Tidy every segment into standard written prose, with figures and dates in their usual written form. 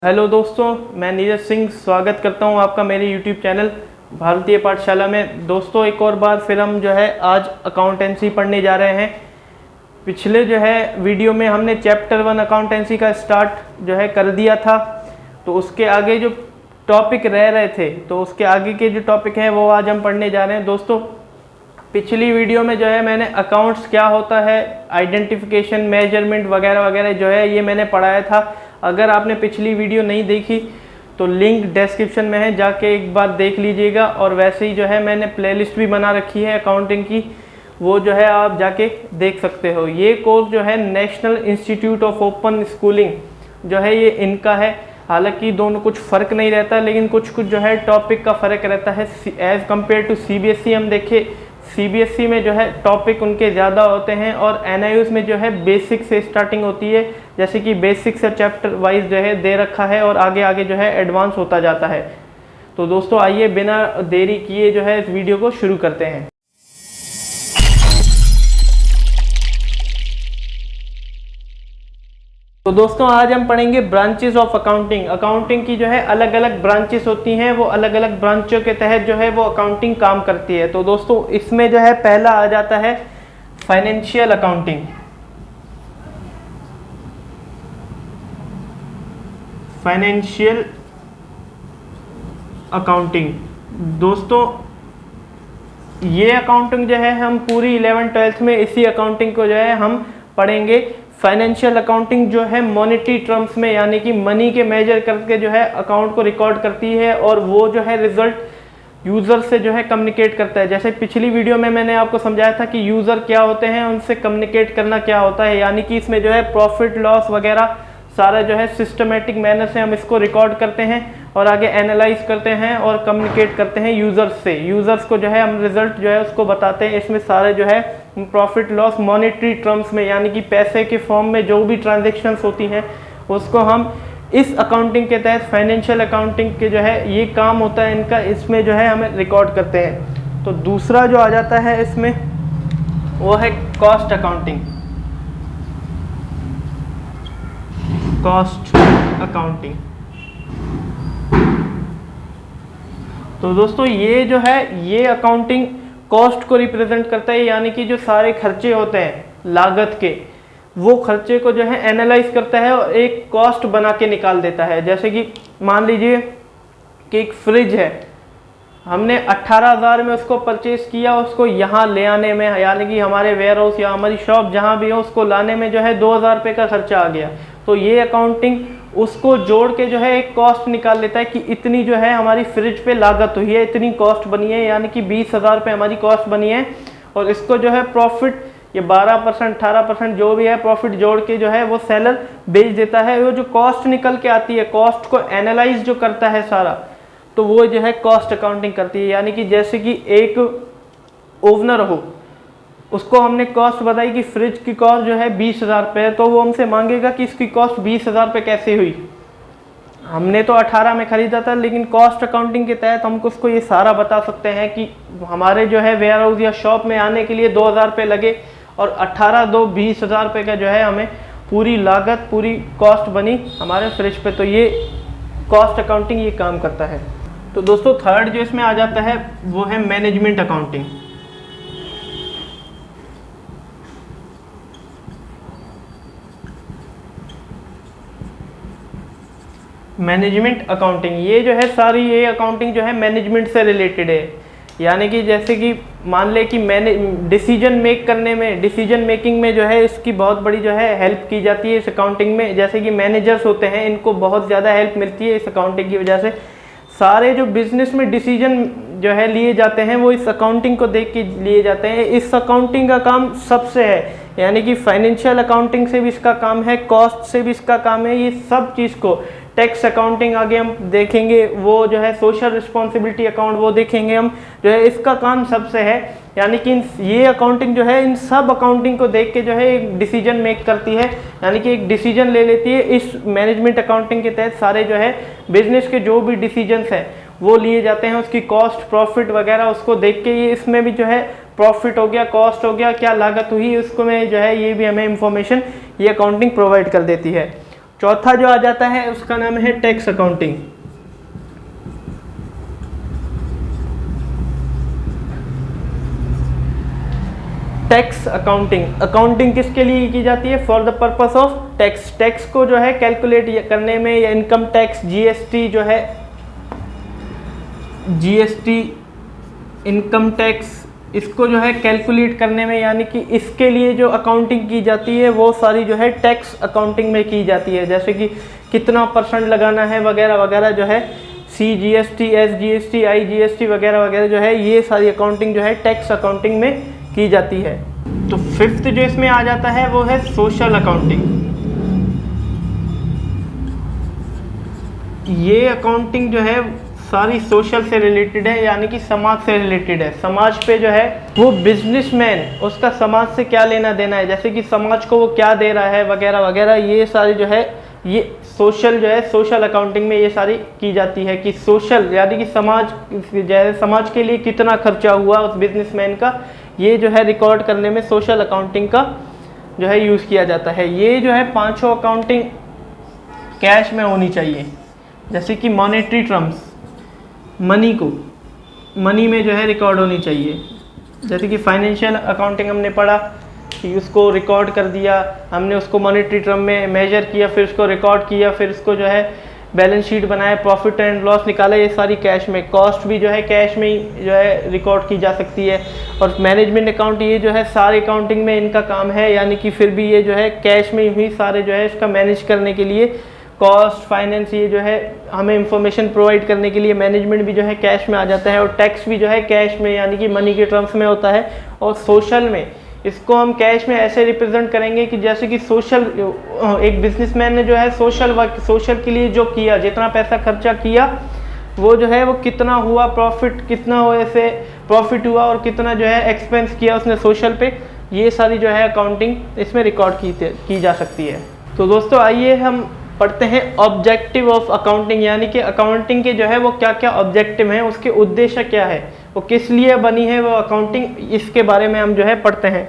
Hello दोस्तों, मैं नीरज सिंह स्वागत करता हूं आपका मेरे यूट्यूब चैनल भारतीय पाठशाला में। दोस्तों, एक और बार फिर हम आज अकाउंटेंसी पढ़ने जा रहे हैं। पिछले वीडियो में हमने चैप्टर 1 अकाउंटेंसी का स्टार्ट कर दिया था। तो उसके आगे जो टॉपिक रह रहे थे, तो उसके आगे के जो टॉपिक हैं वो आज हम पढ़ने जा रहे हैं। दोस्तों, पिछली वीडियो में मैंने अकाउंट्स क्या होता है, आइडेंटिफिकेशन, मेजरमेंट वगैरह वगैरह ये मैंने पढ़ाया था। अगर आपने पिछली वीडियो नहीं देखी तो लिंक डिस्क्रिप्शन में है, जाके एक बार देख लीजिएगा। और वैसे ही मैंने प्लेलिस्ट भी बना रखी है अकाउंटिंग की, वो आप जाके देख सकते हो। ये course national institute of open schooling ये इनका है। हालांकि दोनों कुछ फ़र्क नहीं रहता, लेकिन कुछ कुछ टॉपिक का फ़र्क रहता है एज़ कम्पेयर टू सीबीएसई। हम देखें, सीबीएसई में टॉपिक उनके ज़्यादा होते हैं और एनआईयूज़ में बेसिक से स्टार्टिंग होती है। जैसे कि बेसिक से चैप्टर वाइज दे रखा है और आगे आगे एडवांस होता जाता है। तो दोस्तों, आइए बिना देरी किए इस वीडियो को शुरू करते हैं। तो दोस्तों, आज हम पढ़ेंगे ब्रांचेस ऑफ अकाउंटिंग। अकाउंटिंग की अलग अलग ब्रांचेस होती हैं, वो अलग अलग ब्रांचों के तहत वो अकाउंटिंग काम करती है। तो दोस्तों, इसमें पहला आ जाता है फाइनेंशियल अकाउंटिंग। फाइनेंशियल अकाउंटिंग दोस्तों, ये अकाउंटिंग हम पूरी 11th-12th में इसी अकाउंटिंग को हम पढ़ेंगे। फाइनेंशियल अकाउंटिंग मॉनेटरी टर्म्स में, यानी कि मनी के मेजर करके अकाउंट को रिकॉर्ड करती है और वो रिजल्ट यूज़र से कम्युनिकेट करता है। जैसे पिछली वीडियो में मैंने आपको समझाया था कि यूज़र क्या होते हैं, उनसे कम्युनिकेट करना क्या होता है। यानी कि इसमें प्रॉफिट लॉस वगैरह सारा सिस्टमेटिक मैनर से हम इसको रिकॉर्ड करते हैं और आगे एनालाइज करते हैं और कम्युनिकेट करते हैं यूज़र्स से। यूज़र्स को हम रिजल्ट उसको बताते हैं। इसमें सारे प्रॉफिट लॉस मॉनेटरी टर्म्स में, यानी कि पैसे के फॉर्म में जो भी ट्रांजेक्शन्स होती हैं, उसको हम इस अकाउंटिंग के तहत, फाइनेंशियल अकाउंटिंग के ये काम होता है इनका, इसमें हम रिकॉर्ड करते हैं। तो दूसरा जो आ जाता है इसमें, वो है कॉस्ट अकाउंटिंग। Cost accounting. तो दोस्तों, ये अकाउंटिंग कॉस्ट को रिप्रेजेंट करता है। यानी कि जो सारे खर्चे होते हैं लागत के, वो खर्चे को एनालाइज करता है और एक कॉस्ट बना के निकाल देता है। जैसे कि मान लीजिए कि एक फ्रिज है, हमने 18,000 में उसको परचेज किया, उसको यहाँ ले आने में, यानी कि हमारे वेयर हाउस या हमारी शॉप जहाँ भी हो, उसको लाने में 2,000 रुपये का खर्चा आ गया। तो ये अकाउंटिंग उसको जोड़ के एक कॉस्ट निकाल लेता है कि इतनी हमारी फ्रिज पे लागत हुई है, इतनी कॉस्ट बनी है, यानी कि 20,000 रुपये हमारी कॉस्ट बनी है। और इसको प्रॉफिट, ये 12% 18% जो भी है प्रॉफिट जोड़ के वो सेलर बेच देता है। वो जो कॉस्ट निकल के आती है, कॉस्ट को एनालाइज जो करता है सारा, तो वो कॉस्ट अकाउंटिंग करती है। यानी कि जैसे कि एक ओवनर हो, उसको हमने कॉस्ट बताई कि फ्रिज की कॉस्ट 20,000 रुपये है, तो वो हमसे मांगेगा कि इसकी कॉस्ट 20,000 रुपये कैसे हुई। हमने तो 18 में ख़रीदा था, लेकिन कॉस्ट अकाउंटिंग के तहत हमको उसको ये सारा बता सकते हैं कि हमारे वेयर हाउस या शॉप में आने के लिए 2,000 रुपये लगे और 20,000 रुपये का हमें पूरी लागत, पूरी कॉस्ट बनी हमारे फ्रिज पे। तो ये कॉस्ट अकाउंटिंग ये काम करता है। तो दोस्तों, थर्ड जो इसमें आ जाता है वो है मैनेजमेंट अकाउंटिंग। मैनेजमेंट अकाउंटिंग ये सारी ये अकाउंटिंग मैनेजमेंट से रिलेटेड है। यानी कि जैसे कि मान ले कि मैंने डिसीजन मेक करने में, डिसीजन मेकिंग में इसकी बहुत बड़ी हेल्प की जाती है इस अकाउंटिंग में। जैसे कि मैनेजर्स होते हैं, इनको बहुत ज़्यादा हेल्प मिलती है इस अकाउंटिंग की वजह से। सारे जो बिजनेस में डिसीजन लिए जाते हैं, वो इस अकाउंटिंग को देख के लिए जाते हैं। इस अकाउंटिंग का काम सबसे है, यानी कि फाइनेंशियल अकाउंटिंग से भी इसका काम है, कॉस्ट से भी इसका काम है। ये सब चीज़ को, टैक्स अकाउंटिंग आगे हम देखेंगे, वो सोशल रिस्पॉन्सिबिलिटी अकाउंट वो देखेंगे हम, इसका काम सबसे है। यानी कि ये अकाउंटिंग इन सब अकाउंटिंग को देख के एक डिसीजन मेक करती है, यानी कि एक डिसीजन ले लेती है। इस मैनेजमेंट अकाउंटिंग के तहत सारे बिजनेस के जो भी डिसीजंस हैं वो लिए जाते हैं। उसकी कॉस्ट, प्रॉफिट वगैरह उसको देख के, ये इसमें भी प्रॉफिट हो गया, कॉस्ट हो गया, क्या लागत हुई, उसको में ये भी हमें इंफॉर्मेशन ये अकाउंटिंग प्रोवाइड कर देती है। चौथा जो आ जाता है उसका नाम है tax accounting. Tax accounting, accounting किसके लिए की जाती है? For the purpose of tax. Tax को जो है कैलकुलेट करने में, या इनकम टैक्स, जीएसटी जो है, जीएसटी, इनकम टैक्स, इसको जो है कैलकुलेट करने में, यानी कि इसके लिए जो अकाउंटिंग की जाती है वो सारी जो है टैक्स अकाउंटिंग में की जाती है। जैसे कि कितना परसेंट लगाना है वगैरह वगैरह जो है, CGST, SGST, IGST वगैरह वगैरह जो है, ये सारी अकाउंटिंग जो है टैक्स अकाउंटिंग में की जाती है। तो फिफ्थ जो इसमें आ जाता है वो है सोशल अकाउंटिंग। ये अकाउंटिंग जो है सारी सोशल से रिलेटेड है, यानी कि समाज से रिलेटेड है। समाज पे जो है वो बिजनेसमैन, उसका समाज से क्या लेना देना है, जैसे कि समाज को वो क्या दे रहा है वगैरह वगैरह, ये सारी जो है ये सोशल जो है, सोशल अकाउंटिंग में ये सारी की जाती है। कि सोशल यानी कि समाज, जैसे समाज के लिए कितना खर्चा हुआ उस बिजनेसमैन का, ये जो है रिकॉर्ड करने में सोशल अकाउंटिंग का जो है यूज़ किया जाता है। ये जो है पांचों अकाउंटिंग कैश में होनी चाहिए। जैसे कि मॉनेटरी टर्म्स, मनी में जो है रिकॉर्ड होनी चाहिए। जैसे कि फाइनेंशियल अकाउंटिंग हमने पढ़ा कि उसको रिकॉर्ड कर दिया हमने, उसको मॉनेटरी टर्म में मेजर किया, फिर उसको रिकॉर्ड किया, फिर उसको जो है बैलेंस शीट बनाया, प्रॉफिट एंड लॉस निकाला, ये सारी कैश में। कॉस्ट भी जो है कैश में ही जो है रिकॉर्ड की जा सकती है। और मैनेजमेंट अकाउंट, ये जो है सारे अकाउंटिंग में इनका काम है, यानी कि फिर भी ये जो है कैश में ही सारे जो है इसका मैनेज करने के लिए, कॉस्ट, फाइनेंस, ये जो है हमें इंफॉर्मेशन प्रोवाइड करने के लिए मैनेजमेंट भी जो है कैश में आ जाता है। और टैक्स भी जो है कैश में, यानी कि मनी के टर्म्स में होता है। और सोशल में, इसको हम कैश में ऐसे रिप्रेजेंट करेंगे कि जैसे कि सोशल, एक बिजनेसमैन ने जो है सोशल वर्क, सोशल के लिए जो किया, जितना पैसा खर्चा किया वो जो है वो कितना हुआ, प्रॉफिट कितना हुआ, से प्रॉफिट हुआ, और कितना जो है एक्सपेंस किया उसने सोशल पे, ये सारी जो है अकाउंटिंग इसमें रिकॉर्ड की जा सकती है। तो दोस्तों आइए हम पढ़ते हैं ऑब्जेक्टिव ऑफ अकाउंटिंग, यानी कि अकाउंटिंग के जो है वो क्या क्या ऑब्जेक्टिव हैं, उसके उद्देश्य क्या है, वो किस लिए बनी है वो अकाउंटिंग, इसके बारे में हम जो है पढ़ते हैं।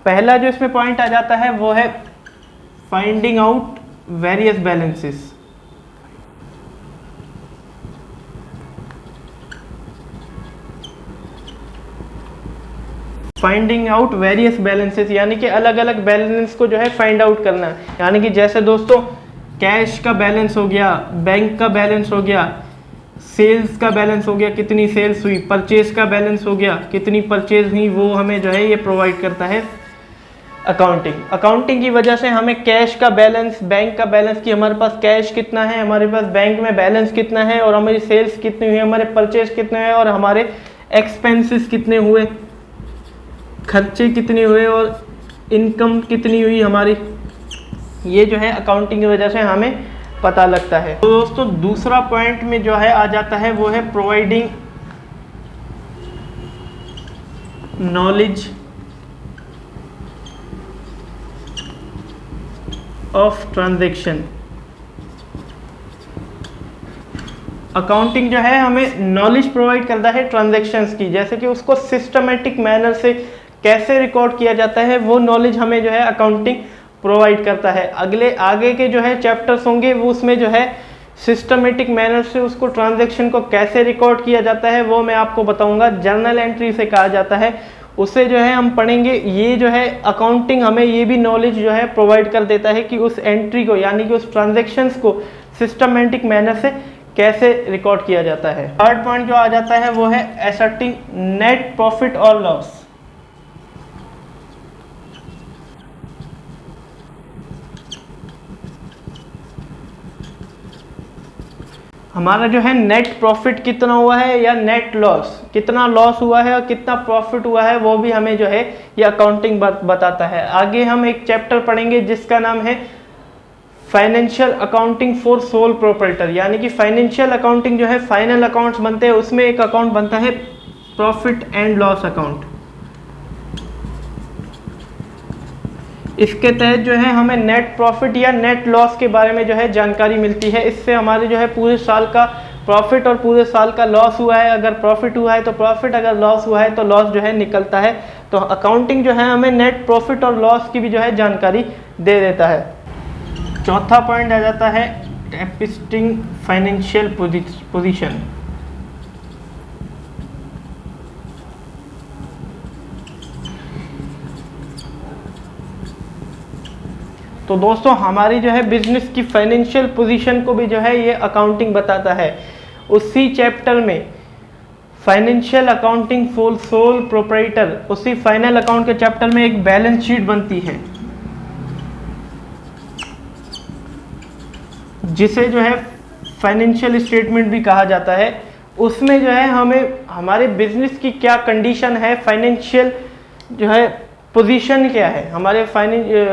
पहला जो इसमें पॉइंट आ जाता है वो है finding out various balances. Finding out various balances, यानी कि अलग अलग बैलेंस को जो है फाइंड आउट करना। यानी कि जैसे दोस्तों कैश का बैलेंस हो गया, बैंक का बैलेंस हो गया, सेल्स का बैलेंस हो गया, कितनी सेल्स हुई, परचेज का बैलेंस हो गया, कितनी परचेज हुई, वो हमें जो है ये प्रोवाइड करता है अकाउंटिंग। अकाउंटिंग की वजह से हमें कैश का बैलेंस, बैंक का बैलेंस, कि हमारे पास कैश कितना है, हमारे पास बैंक में बैलेंस कितना है, और हमारी सेल्स कितनी हुई, हमारे परचेज कितने हैं, और हमारे एक्सपेंसेस कितने हुए, खर्चे कितने हुए, और इनकम कितनी हुई हमारी, ये जो है अकाउंटिंग की वजह से हमें पता लगता है। तो दोस्तों दूसरा पॉइंट में जो है आ जाता है वो है providing knowledge of transaction. Accounting जो है हमें नॉलेज प्रोवाइड करता है ट्रांजैक्शंस की, जैसे कि उसको सिस्टमेटिक मैनर से कैसे रिकॉर्ड किया जाता है, वो नॉलेज हमें जो है अकाउंटिंग प्रोवाइड करता है। आगे के जो है चैप्टर्स होंगे वो उसमें जो है सिस्टमेटिक मैनर से उसको ट्रांजैक्शन को कैसे रिकॉर्ड किया जाता है वो मैं आपको बताऊंगा। जर्नल एंट्री से कहा जाता है, उसे जो है हम पढ़ेंगे। ये जो है अकाउंटिंग हमें ये भी नॉलेज जो है प्रोवाइड कर देता है कि उस एंट्री को, यानी कि उस ट्रांजैक्शंस को सिस्टमेटिक मैनर से कैसे रिकॉर्ड किया जाता है। थर्ड पॉइंट जो आ जाता है वो है एसर्टिंग नेट प्रॉफिट और लॉस। हमारा जो है नेट प्रॉफिट कितना हुआ है या नेट लॉस, कितना लॉस हुआ है और कितना प्रॉफिट हुआ है, वो भी हमें जो है ये अकाउंटिंग बताता है। आगे हम एक चैप्टर पढ़ेंगे जिसका नाम है financial accounting for sole proprietor, यानी कि फाइनेंशियल अकाउंटिंग जो है फाइनल अकाउंट्स बनते हैं, उसमें एक अकाउंट बनता है प्रॉफिट एंड लॉस अकाउंट। इसके तहत जो है हमें नेट प्रॉफिट या नेट लॉस के बारे में जो है जानकारी मिलती है। इससे हमारे जो है पूरे साल का प्रॉफिट और पूरे साल का लॉस हुआ है, अगर प्रॉफिट हुआ है तो प्रॉफिट, अगर लॉस हुआ है तो लॉस जो है निकलता है। तो अकाउंटिंग जो है हमें नेट प्रॉफिट और लॉस की भी जो है जानकारी दे देता है। चौथा पॉइंट आ जाता है एग्जिस्टिंग फाइनेंशियल पोजीशन। तो दोस्तों हमारी जो है बिजनेस की फाइनेंशियल पोजीशन को भी जो है ये अकाउंटिंग बताता है। उसी चैप्टर में financial accounting for sole proprietor, उसी फाइनल अकाउंट के चैप्टर में एक बैलेंस शीट बनती है जिसे जो है फाइनेंशियल स्टेटमेंट भी कहा जाता है। उसमें जो है हमें हमारे बिजनेस की क्या कंडीशन है, फाइनेंशियल जो है पोजीशन क्या है, हमारे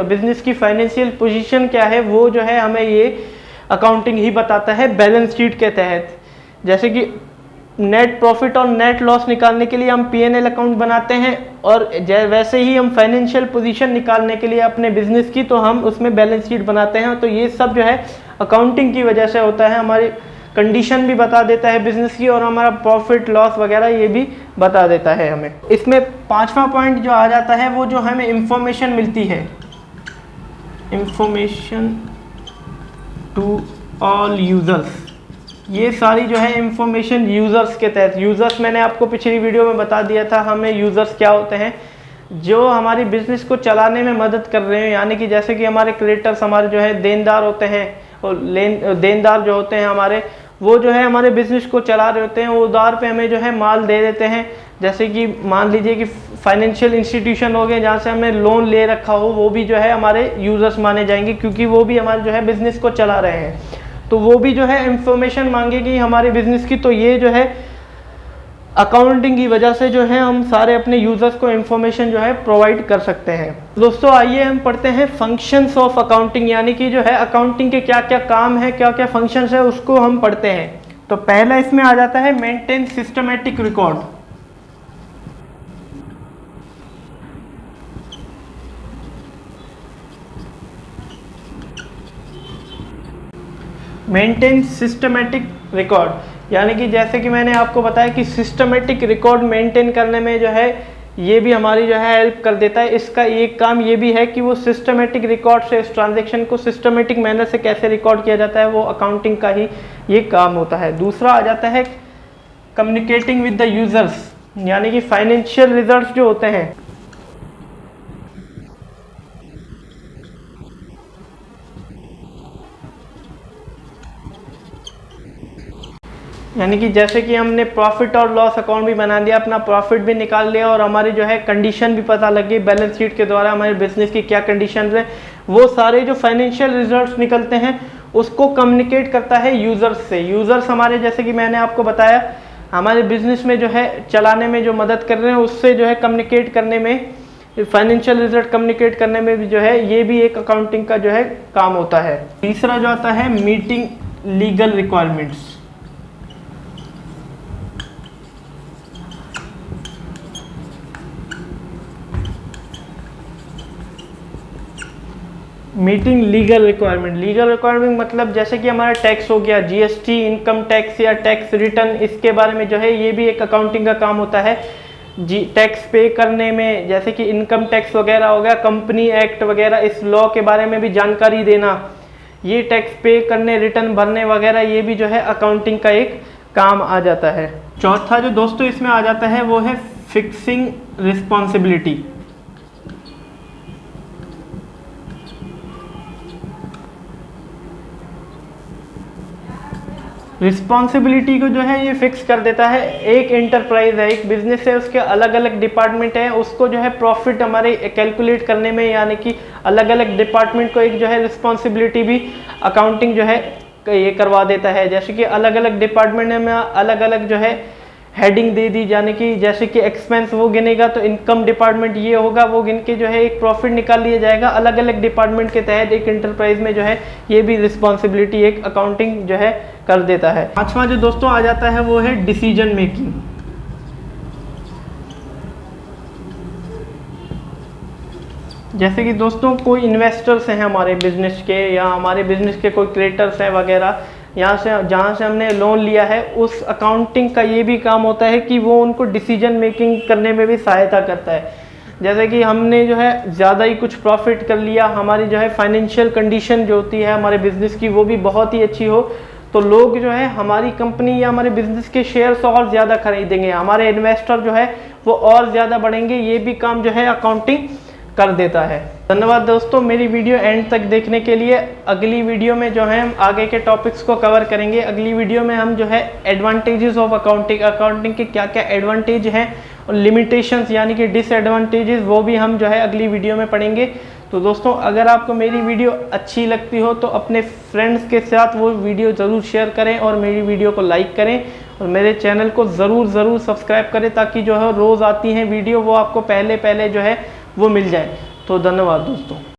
बिजनेस की फाइनेंशियल पोजीशन क्या है, वो जो है हमें ये अकाउंटिंग ही बताता है बैलेंस शीट के तहत। जैसे कि नेट प्रॉफिट और नेट लॉस निकालने के लिए हम P&L अकाउंट बनाते हैं, और वैसे ही हम फाइनेंशियल पोजीशन निकालने के लिए अपने बिजनेस की तो हम उसमें बैलेंस शीट बनाते हैं। तो ये सब जो है अकाउंटिंग की वजह से होता है। हमारी कंडीशन भी बता देता है बिजनेस की, और हमारा प्रॉफिट लॉस वगैरह ये भी बता देता है हमें। इसमें पांचवा पॉइंट जो आ जाता है वो जो हमें इंफॉर्मेशन मिलती है, इंफॉर्मेशन टू ऑल यूजर्स। ये सारी जो है इंफॉर्मेशन यूजर्स के तहत, यूजर्स मैंने आपको पिछली वीडियो में बता दिया था हमें यूजर्स क्या होते हैं, जो हमारी बिजनेस को चलाने में मदद कर रहे हैं। यानी कि जैसे कि हमारे क्रेडिटर्स, हमारे जो है देनदार होते हैं, और देनदार जो होते हैं हमारे, वो जो है हमारे बिजनेस को चला रहे होते हैं, वो उधार पे हमें जो है माल दे देते हैं। जैसे कि मान लीजिए कि फाइनेंशियल इंस्टीट्यूशन हो गए जहाँ से हमने लोन ले रखा हो, वो भी जो है हमारे यूजर्स माने जाएंगे, क्योंकि वो भी हमारे जो है बिजनेस को चला रहे हैं। तो वो भी जो है इंफॉर्मेशन मांगेगी हमारे बिजनेस की। तो ये जो है अकाउंटिंग की वजह से जो है हम सारे अपने यूजर्स को इंफॉर्मेशन जो है प्रोवाइड कर सकते हैं। दोस्तों आइए हम पढ़ते हैं फंक्शंस ऑफ अकाउंटिंग, यानी कि जो है अकाउंटिंग के क्या क्या काम है, क्या क्या फंक्शंस है, उसको हम पढ़ते हैं। तो पहला इसमें आ जाता है maintain systematic record. Maintain systematic record, यानी कि जैसे कि मैंने आपको बताया कि सिस्टमैटिक रिकॉर्ड मेंटेन करने में जो है ये भी हमारी जो है हेल्प कर देता है। इसका एक काम ये भी है कि वो सिस्टमैटिक रिकॉर्ड से इस ट्रांजैक्शन को सिस्टमैटिक मैनर से कैसे रिकॉर्ड किया जाता है, वो अकाउंटिंग का ही ये काम होता है। दूसरा आ जाता है कम्युनिकेटिंग विद द यूजर्स, यानी कि फाइनेंशियल रिजल्ट्स जो होते हैं, यानी कि जैसे कि हमने प्रॉफिट और लॉस अकाउंट भी बना दिया, अपना प्रॉफिट भी निकाल लिया, और हमारी जो है कंडीशन भी पता लग गई बैलेंस शीट के द्वारा हमारे बिजनेस की क्या कंडीशन है। वो सारे जो फाइनेंशियल रिजल्ट्स निकलते हैं उसको कम्युनिकेट करता है यूजर्स से। यूजर्स हमारे, जैसे कि मैंने आपको बताया, हमारे बिजनेस में जो है चलाने में जो मदद कर रहे हैं, उससे जो है कम्युनिकेट करने में, फाइनेंशियल रिजल्ट कम्युनिकेट करने में भी जो है ये भी एक अकाउंटिंग का जो है काम होता है। तीसरा जो आता है meeting legal requirements. Meeting legal requirement, legal requirement मतलब जैसे कि हमारा टैक्स हो गया, GST, इनकम टैक्स या टैक्स रिटर्न, इसके बारे में जो है ये भी एक अकाउंटिंग का काम होता है। टैक्स पे करने में, जैसे कि इनकम टैक्स वगैरह हो गया, कंपनी एक्ट वगैरह, इस लॉ के बारे में भी जानकारी देना, ये टैक्स पे करने, रिटर्न भरने वगैरह, ये भी जो है अकाउंटिंग का एक काम आ जाता है। चौथा जो दोस्तों इसमें आ जाता है वो है फिक्सिंग रिस्पॉन्सिबिलिटी। रिस्पॉन्सिबिलिटी को जो है ये फिक्स कर देता है। एक एंटरप्राइज है, एक बिजनेस है, उसके अलग अलग डिपार्टमेंट है, उसको जो है प्रॉफिट हमारे कैलकुलेट करने में, यानी कि अलग अलग डिपार्टमेंट को एक जो है रिस्पॉन्सिबिलिटी भी अकाउंटिंग जो है ये करवा देता है। जैसे कि अलग अलग डिपार्टमेंट में अलग अलग जो है हेडिंग दे दी, यानी कि जैसे कि एक्सपेंस वो गिनेगा तो इनकम डिपार्टमेंट ये होगा, वो गिन के जो है एक प्रॉफिट निकाल लिया जाएगा। अलग अलग डिपार्टमेंट के तहत एक एंटरप्राइज में जो है ये भी रिस्पॉन्सिबिलिटी एक अकाउंटिंग जो है कर देता है। पांचवा जो दोस्तों आ जाता है वो है डिसीजन मेकिंग। जैसे कि दोस्तों कोई इन्वेस्टर्स हैं हमारे बिजनेस के, या हमारे बिजनेस के कोई क्रिएटर्स हैं वगैरह, यहाँ से जहाँ से हमने लोन लिया है, उस अकाउंटिंग का ये भी काम होता है कि वो उनको डिसीजन मेकिंग करने में भी सहायता करता है। जैसे कि हमने जो है ज़्यादा ही कुछ प्रॉफिट कर लिया, हमारी जो है फाइनेंशियल कंडीशन जो होती है हमारे बिजनेस की वो भी बहुत ही अच्छी हो, तो लोग जो है हमारी कंपनी या हमारे बिजनेस के शेयर्स और ज़्यादा खरीदेंगे, हमारे इन्वेस्टर जो है वो और ज़्यादा बढ़ेंगे। ये भी काम जो है अकाउंटिंग कर देता है। धन्यवाद दोस्तों मेरी वीडियो एंड तक देखने के लिए। अगली वीडियो में जो है हम आगे के टॉपिक्स को कवर करेंगे। अगली वीडियो में हम जो है एडवांटेजेस ऑफ अकाउंटिंग, अकाउंटिंग के क्या क्या एडवांटेज हैं और लिमिटेशंस यानी कि डिसएडवांटेजेस, वो भी हम जो है अगली वीडियो में पढ़ेंगे। तो दोस्तों अगर आपको मेरी वीडियो अच्छी लगती हो तो अपने फ्रेंड्स के साथ वो वीडियो ज़रूर शेयर करें और मेरी वीडियो को लाइक करें और मेरे चैनल को ज़रूर सब्सक्राइब करें, ताकि जो है रोज़ आती हैं वीडियो वो आपको पहले जो है वो मिल जाए। तो धन्यवाद दोस्तों।